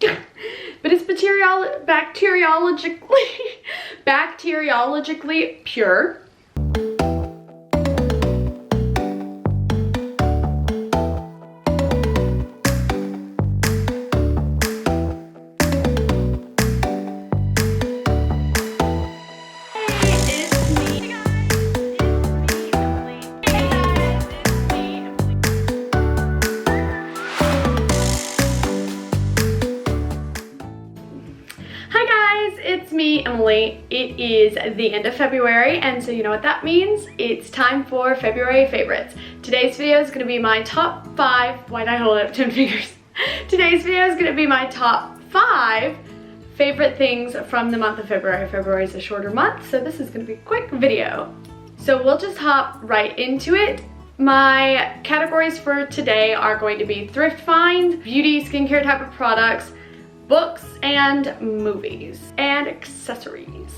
but it's bacteriologically pure. It's me, Emily. It is the end of February, and so you know what that means. It's time for February favorites. Today's video is going to be my top 5. Why'd I hold up 10 fingers? Today's video is going to be my top 5 favorite things from the month of February. February is a shorter month, so this is going to be a quick video. So we'll just hop right into it. My categories for today are going to be thrift finds, beauty, skincare type of products, books, and movies, and accessories.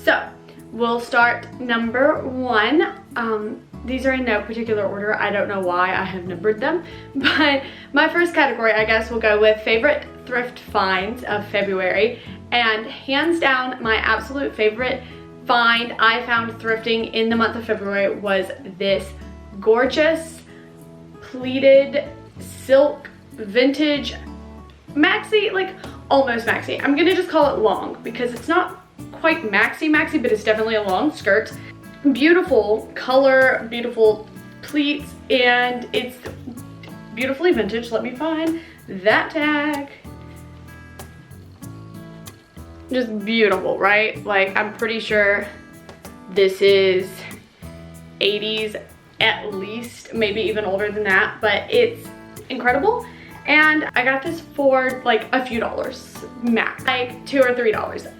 So we'll start number 1. These are in no particular order. I don't know why I have numbered them, but my first category, I guess, will go with favorite thrift finds of February. And hands down, my absolute favorite find I found thrifting in the month of February was this gorgeous pleated silk vintage maxi, like almost maxi. I'm gonna just call it long because it's not quite maxi, but it's definitely a long skirt. Beautiful color, beautiful pleats, and it's beautifully vintage. Let me find that tag. Just beautiful, right? Like, I'm pretty sure this is 80s at least, maybe even older than that, but it's incredible. And I got this for like a few dollars max, like $2 or $3.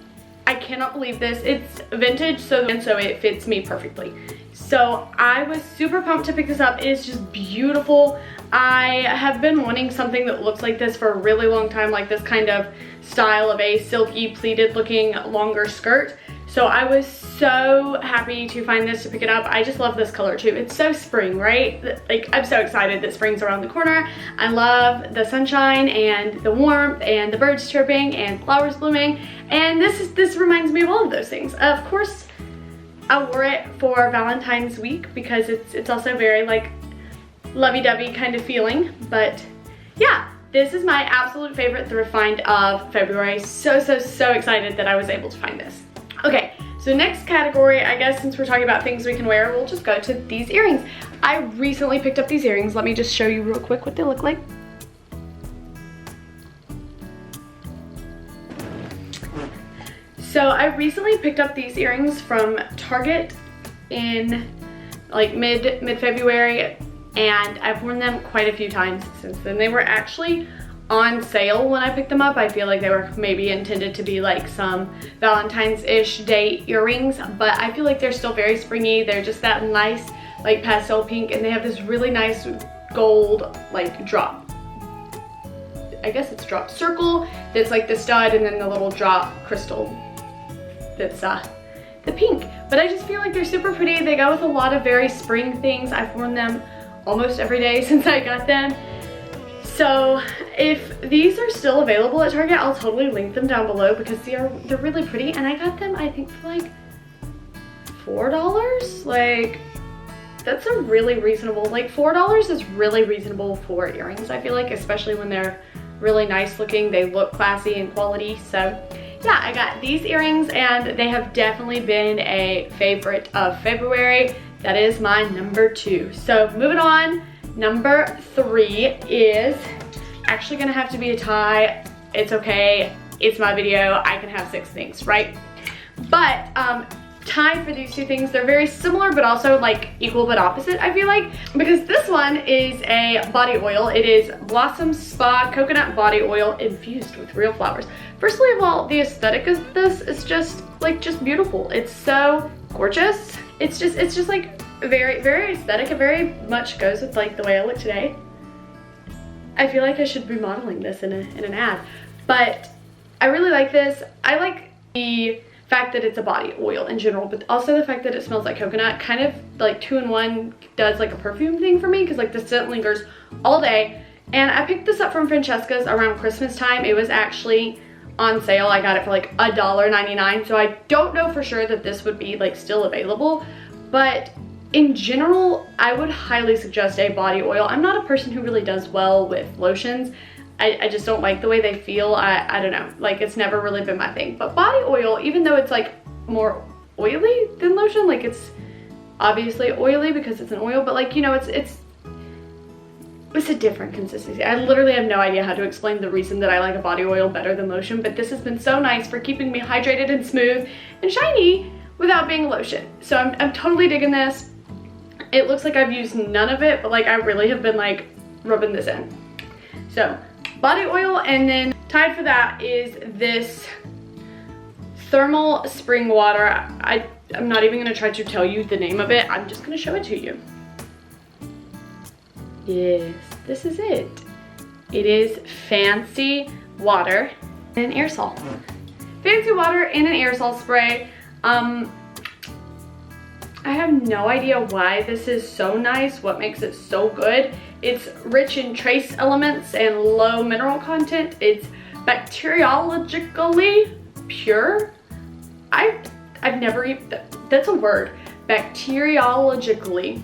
I cannot believe this. It's vintage, so it fits me perfectly. So I was super pumped to pick this up. It is just beautiful. I have been wanting something that looks like this for a really long time, like this kind of style of a silky pleated looking longer skirt. So I was so happy to find this, to pick it up. I just love this color too. It's so spring, right? Like, I'm so excited that spring's around the corner. I love the sunshine and the warmth and the birds chirping and flowers blooming. And this reminds me of all of those things. Of course, I wore it for Valentine's week because it's also very like lovey-dovey kind of feeling. But yeah, this is my absolute favorite thrift find of February. So excited that I was able to find this. Okay, so next category, I guess since we're talking about things we can wear, we'll just go to these earrings. I recently picked up these earrings. Let me just show you real quick what they look like. So I recently picked up these earrings from Target in like mid-February, and I've worn them quite a few times since then. They were actually on sale when I picked them up. I feel like they were maybe intended to be like some Valentine's-ish day earrings, but I feel like they're still very springy. They're just that nice like pastel pink, and they have this really nice gold like drop. I guess it's drop circle that's like the stud, and then the little drop crystal that's the pink. But I just feel like they're super pretty. They go with a lot of very spring things. I've worn them almost every day since I got them. So if these are still available at Target, I'll totally link them down below because they're really pretty. And I got them, I think, for like $4. Like, that's a really reasonable, like $4 is really reasonable for earrings, I feel like, especially when they're really nice looking. They look classy and quality. So yeah, I got these earrings and they have definitely been a favorite of February. That is my number 2. So moving on. Number 3 is actually gonna have to be a tie. It's okay, it's my video, I can have 6 things, right? But tie for these 2 things, they're very similar but also like equal but opposite, I feel like, because this one is a body oil. It is Blossom Spa Coconut Body Oil infused with real flowers. Firstly of all, the aesthetic of this is just beautiful. It's so gorgeous. It's just like very aesthetic. It very much goes with like the way I look today. I feel like I should be modeling this in an ad, but I really like this. I like the fact that it's a body oil in general, but also the fact that it smells like coconut. Kind of like 2-in-1 does like a perfume thing for me, because like the scent lingers all day. And I picked this up from Francesca's around Christmas time. It was actually on sale. I got it for like $1.99. So I don't know for sure that this would be like still available, but in general, I would highly suggest a body oil. I'm not a person who really does well with lotions. I just don't like the way they feel. I don't know, like it's never really been my thing. But body oil, even though it's like more oily than lotion, like it's obviously oily because it's an oil, but like, you know, it's a different consistency. I literally have no idea how to explain the reason that I like a body oil better than lotion, but this has been so nice for keeping me hydrated and smooth and shiny without being lotion. So I'm totally digging this. It looks like I've used none of it, but like I really have been like rubbing this in. So body oil, and then tied for that is this thermal spring water. I'm not even gonna try to tell you the name of it. I'm just gonna show it to you. Yes, this is it. It is fancy water and an aerosol. Fancy water and an aerosol spray. I have no idea why this is so nice, what makes it so good. It's rich in trace elements and low mineral content. It's bacteriologically pure. I've never even, that's a word, bacteriologically.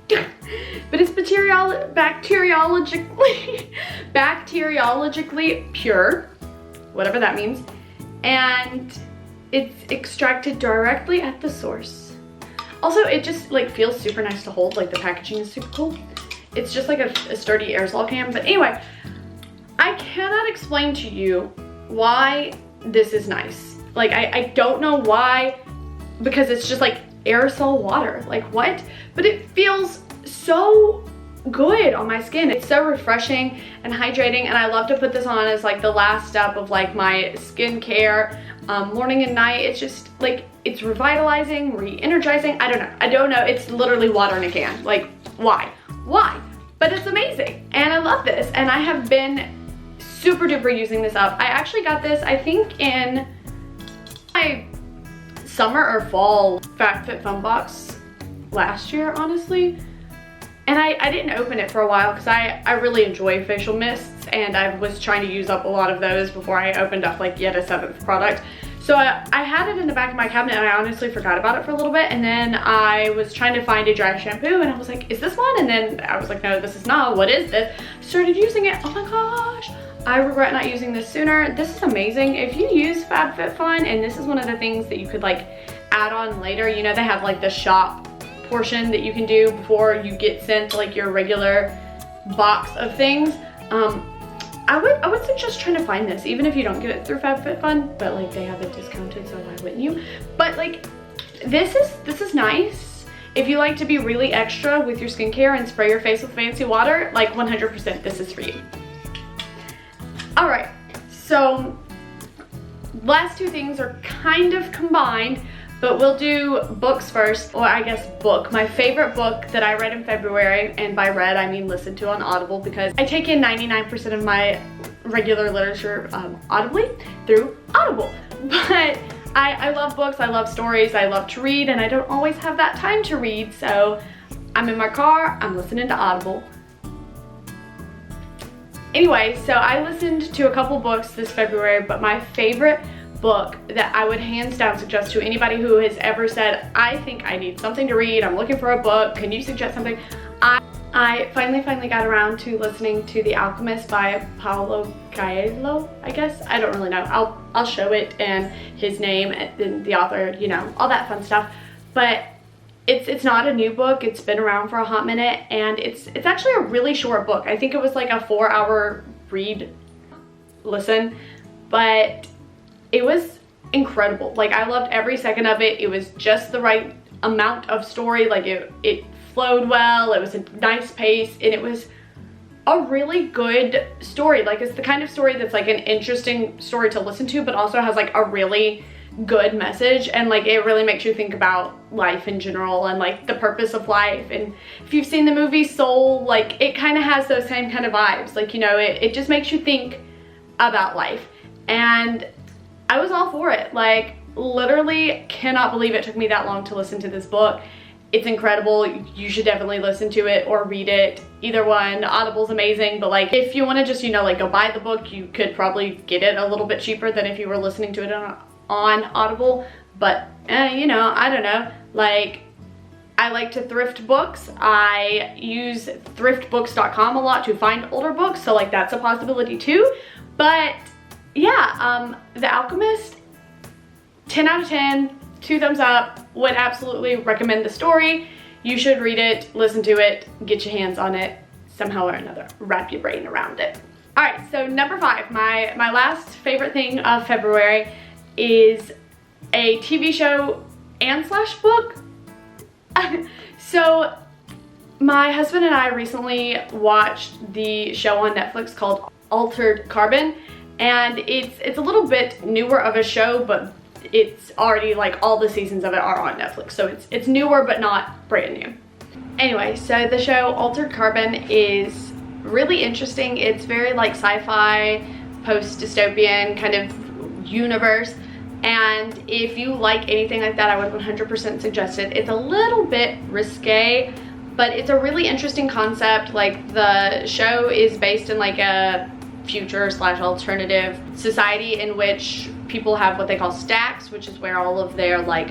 But it's bacteriologically pure, whatever that means. And it's extracted directly at the source. Also, it just like feels super nice to hold, like the packaging is super cool. It's just like a sturdy aerosol can. But anyway, I cannot explain to you why this is nice. Like I don't know why, because it's just like aerosol water, like what? But it feels so good on my skin. It's so refreshing and hydrating, and I love to put this on as like the last step of like my skincare, morning and night. It's just like, it's revitalizing, re-energizing. I don't know. It's literally water in a can. Like, why? But it's amazing, and I love this, and I have been super duper using this up. I actually got this, I think, in my summer or fall FabFitFun box last year, honestly. And I didn't open it for a while because I really enjoy facial mists, and I was trying to use up a lot of those before I opened up like yet a 7th product. So I had it in the back of my cabinet, and I honestly forgot about it for a little bit, and then I was trying to find a dry shampoo, and I was like, is this one? And then I was like, no, this is not. What is this? Started using it. Oh my gosh. I regret not using this sooner. This is amazing. If you use FabFitFun, and this is one of the things that you could like add on later, you know, they have like the shop portion that you can do before you get sent like your regular box of things. I would suggest trying to find this, even if you don't get it through FabFitFun, but like they have it discounted, so why wouldn't you? But like this is nice. If you like to be really extra with your skincare and spray your face with fancy water, like 100% this is for you. All right, so last two things are kind of combined, but we'll do books first, or I guess book. My favorite book that I read in February, and by read I mean listened to on Audible, because I take in 99% of my regular literature audibly through Audible. But I love books, I love stories, I love to read, and I don't always have that time to read, so I'm in my car, I'm listening to Audible. Anyway, so I listened to a couple books this February, but my favorite book that I would hands down suggest to anybody who has ever said, I think I need something to read, I'm looking for a book, can you suggest something? I finally got around to listening to The Alchemist by Paulo, I guess. I don't really know. I'll show it and his name and the author, you know, all that fun stuff. But it's not a new book. It's been around for a hot minute, and it's actually a really short book. I think it was like a 4-hour listen, but it was incredible. Like I loved every second of it. It was just the right amount of story. Like it flowed well. It was a nice pace, and it was a really good story. Like it's the kind of story that's like an interesting story to listen to, but also has like a really good message, and like it really makes you think about life in general and like the purpose of life. And if you've seen the movie Soul, like it kind of has those same kind of vibes. Like, you know, it just makes you think about life, and I was all for it. Like literally cannot believe it took me that long to listen to this book. It's incredible. You should definitely listen to it or read it. Either one. Audible's amazing, but like if you want to just, you know, like go buy the book, you could probably get it a little bit cheaper than if you were listening to it on Audible. But you know, I don't know. Like, I like to thrift books. I use thriftbooks.com a lot to find older books, so like that's a possibility too. But yeah, The Alchemist, 10 out of 10, 2 thumbs up. Would absolutely recommend the story. You should read it, listen to it, get your hands on it somehow or another. Wrap your brain around it. All right, so number 5, my last favorite thing of February is a TV show and / book. So my husband and I recently watched the show on Netflix called Altered Carbon, and it's a little bit newer of a show, but it's already like all the seasons of it are on Netflix, so it's newer but not brand new. Anyway, so the show Altered Carbon is really interesting. It's very like sci-fi, post-dystopian kind of universe, and if you like anything like that, I would 100% suggest it. It's a little bit risque, but it's a really interesting concept. Like, the show is based in like a future / alternative society in which people have what they call stacks, which is where all of their like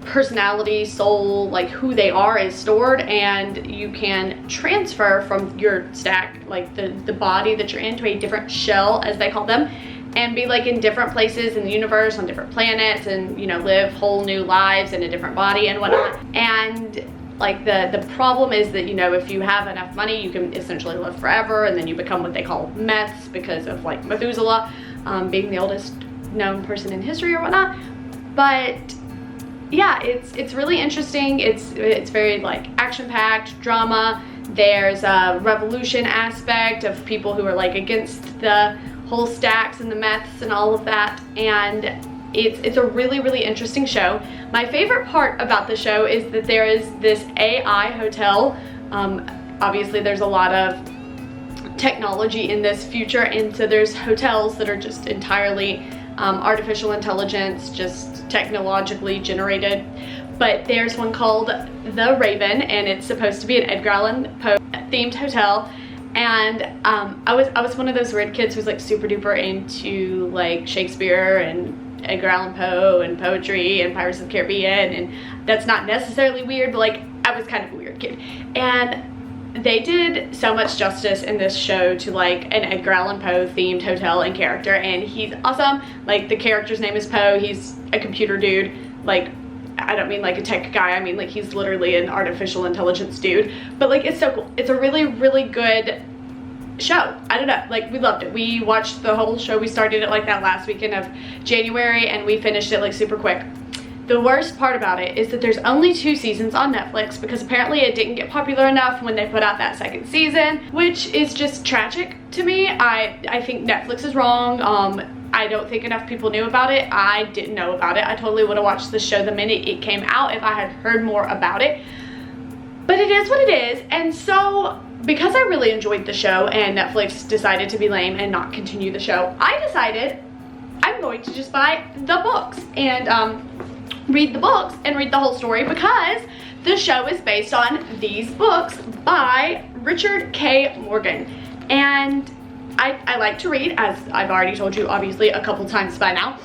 personality, soul, like who they are is stored, and you can transfer from your stack, like the body that you're in, to a different shell, as they call them, and be like in different places in the universe, on different planets, and you know, live whole new lives in a different body and whatnot. And like the problem is that, you know, if you have enough money, you can essentially live forever, and then you become what they call meths because of like Methuselah being the oldest known person in history or whatnot. But yeah, it's really interesting. It's very like action-packed drama. There's a revolution aspect of people who are like against the whole stacks and the meths and all of that, and it's a really interesting show. My favorite part about the show is that there is this AI hotel. Obviously there's a lot of technology in this future, and so there's hotels that are just entirely artificial intelligence, just technologically generated. But there's one called The Raven, and it's supposed to be an Edgar Allan Poe themed hotel. And I was one of those weird kids who's like super duper into like Shakespeare and Edgar Allan Poe and poetry and Pirates of the Caribbean, and that's not necessarily weird, but like I was kind of a weird kid. And they did so much justice in this show to like an Edgar Allan Poe themed hotel and character, and he's awesome. Like, the character's name is Poe. He's a computer dude. Like, I don't mean like a tech guy, I mean like he's literally an artificial intelligence dude. But like, it's so cool. It's a really good show. I don't know, like we loved it. We watched the whole show. We started it like that last weekend of January, and we finished it like super quick. The worst part about it is that there's only 2 seasons on Netflix, because apparently it didn't get popular enough when they put out that 2nd season, which is just tragic to me. I think Netflix is wrong. I don't think enough people knew about it. I didn't know about it. I totally would have watched the show the minute it came out if I had heard more about it. But it is what it is, and so because I really enjoyed the show and Netflix decided to be lame and not continue the show, I decided I'm going to just buy the books and read the books and read the whole story, because the show is based on these books by Richard K. Morgan. And I like to read, as I've already told you obviously a couple times by now.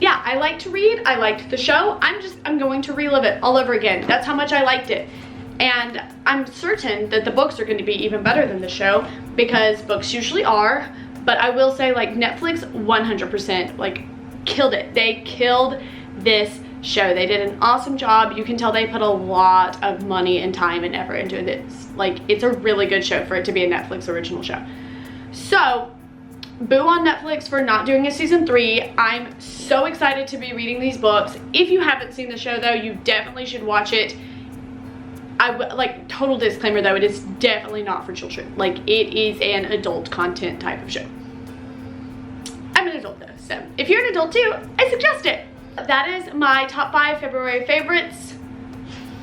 Yeah, I like to read. I liked the show. I'm going to relive it all over again. That's how much I liked it. And I'm certain that the books are going to be even better than the show, because books usually are. But I will say, like, Netflix 100% like killed it. They killed this show. They did an awesome job. You can tell they put a lot of money and time and effort into this. Like, it's a really good show for it to be a Netflix original show. So boo on Netflix for not doing a season 3. I'm so excited to be reading these books. If you haven't seen the show though, you definitely should watch it. Like, total disclaimer though, it is definitely not for children. Like, it is an adult content type of show. I'm an adult though, so if you're an adult too, I suggest it. That is my top 5 February favorites.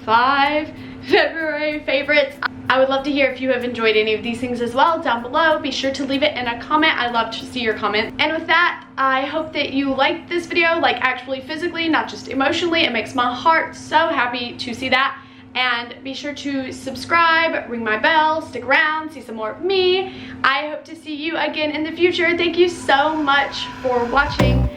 5 February favorites. I would love to hear if you have enjoyed any of these things as well down below. Be sure to leave it in a comment. I love to see your comment. And with that, I hope that you liked this video, like actually physically, not just emotionally. It makes my heart so happy to see that. And be sure to subscribe, ring my bell, stick around, see some more of me. I hope to see you again in the future. Thank you so much for watching.